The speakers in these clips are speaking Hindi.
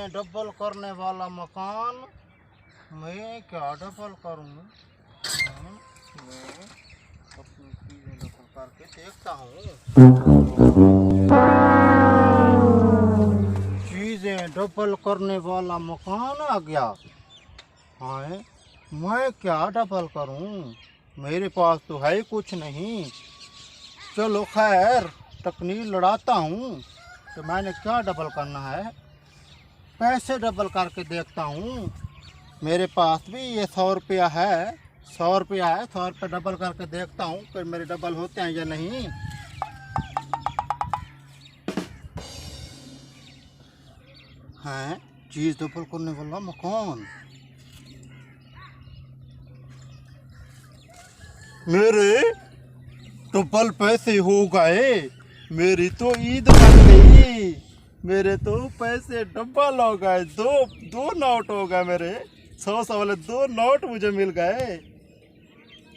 डबल करने वाला मकान, मैं क्या डबल करूं? मैं अपनी चीजें डबल करके देखता हूँ। चीजें डबल करने वाला मकान आ गया। हाँ, मैं क्या डबल करूं? मेरे पास तो है ही कुछ नहीं। चलो खैर, तकनीक लड़ाता हूँ कि मैंने क्या डबल करना है। पैसे डबल करके देखता हूँ। मेरे पास भी ये 100 रुपया है। 100 रुपया है, 100 रुपया डबल करके देखता हूँ कि मेरे डबल होते हैं या नहीं। हैं, चीज़ डबल करने वाला मकान। मेरे डबल पैसे हो गए। मेरी तो ईद बन गई। मेरे तो पैसे डबल हो गए। दो नोट हो गए मेरे। 100 वाले 2 नोट मुझे मिल गए।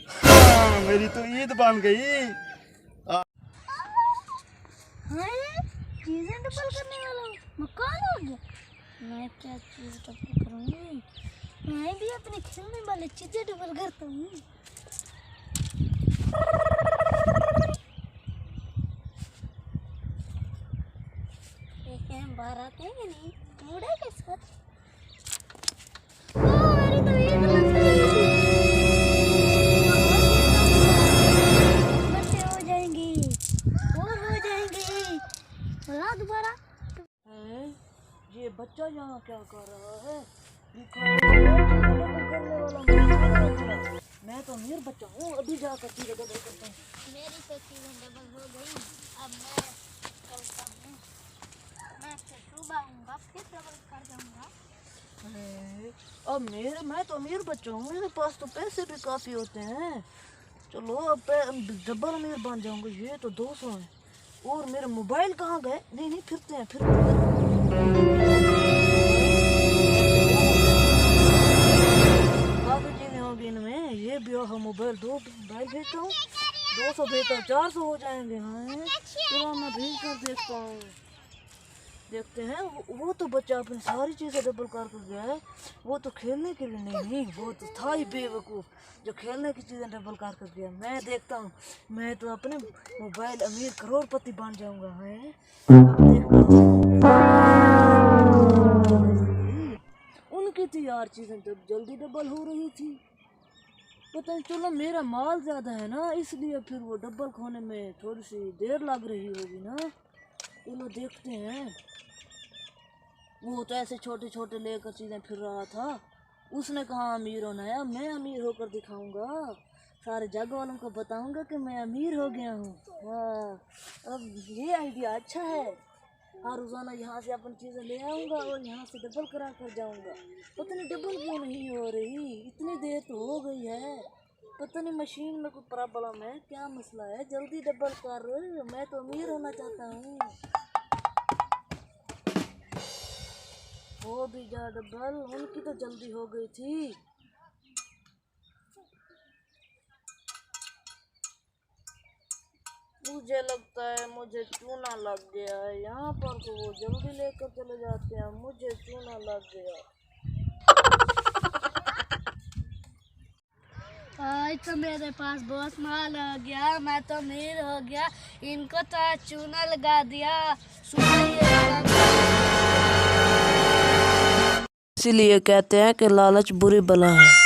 हाँ, मेरी तो ईद बन गई। चीजें डबल करने वाला मकान हो गया। मैं क्या चीज डबल करूंगी? मैं भी अपने खेलने वाले चीजें डबल करता हूँ। बाहर आते हैं नहीं, मुड़ा के साथ। मेरी तो ईद बन गई। बच्चे हो जाएंगी और हो जाएंगी। बोला दोबारा। ये बच्चा यहाँ क्या कर रहा है? मैं तो अमीर बच्चा हूँ, अभी जाकर चीजें डबल करता हूँ। मेरी तो चीजें डबल हो गई। अब मैं चलता हूँ। मैं फिर सुबह आऊँगा, फिर डबल कर जाऊँगा। अब मैं तो अमीर बच्चा हूँ, मेरे पास तो पैसे भी काफी होते हैं। चलो अब डबल अमीर बन जाऊंगा। ये तो 200 है। और मेरे मोबाइल कहाँ गए? नहीं, फिरते हैं। काफी चीजें होगी इनमें। ये भी होगा मोबाइल। 2 मोबाइल भेजता हूँ, 200 भेजता हूँ, 400 हो जाएंगे। हाँ, चलो मैं भेज कर देखता हूँ। देखते हैं। वो तो बच्चा अपनी सारी चीज़ें डबल कर गया है। वो तो खेलने के लिए नहीं, वो तो था ही बेवकूफ़ जो खेलने की चीज़ें डबल कर गया। मैं देखता हूँ, मैं तो अपने मोबाइल अमीर करोड़पति बन जाऊंगा। है, उनकी थी यार चीज़ें जल्दी डबल हो रही थी। पता नहीं, चलो मेरा माल ज़्यादा है ना, इसलिए फिर वो डबल खोने में थोड़ी सी देर लग रही होगी ना। चलो देखते हैं। वो तो ऐसे छोटे छोटे लेकर चीज़ें फिर रहा था। उसने कहा अमीर होना है। मैं अमीर होकर दिखाऊंगा, सारे जग वालों को बताऊंगा कि मैं अमीर हो गया हूँ। वाह, अब ये आइडिया अच्छा है। हर रोज़ाना यहाँ से अपन चीज़ें ले आऊँगा और यहाँ से डबल करा कर जाऊँगा। पता नहीं डबल क्यों नहीं हो रही, इतनी देर तो हो गई है। पता नहीं मशीन में कोई प्रॉब्लम है, क्या मसला है। जल्दी डबल कर, मैं तो अमीर होना चाहता हूँ। हो भी जा डबल। उनकी तो जल्दी हो गई थी। मुझे लगता है मुझे चूना लग गया है। यहाँ पर तो वो जल्दी लेकर चले जाते हैं, मुझे चूना लग गया। आज तो मेरे पास बहुत माल हो गया, मैं तो अमीर हो गया। इनको तो आज चूना लगा दिया। इसीलिए कहते हैं कि लालच बुरी बला है।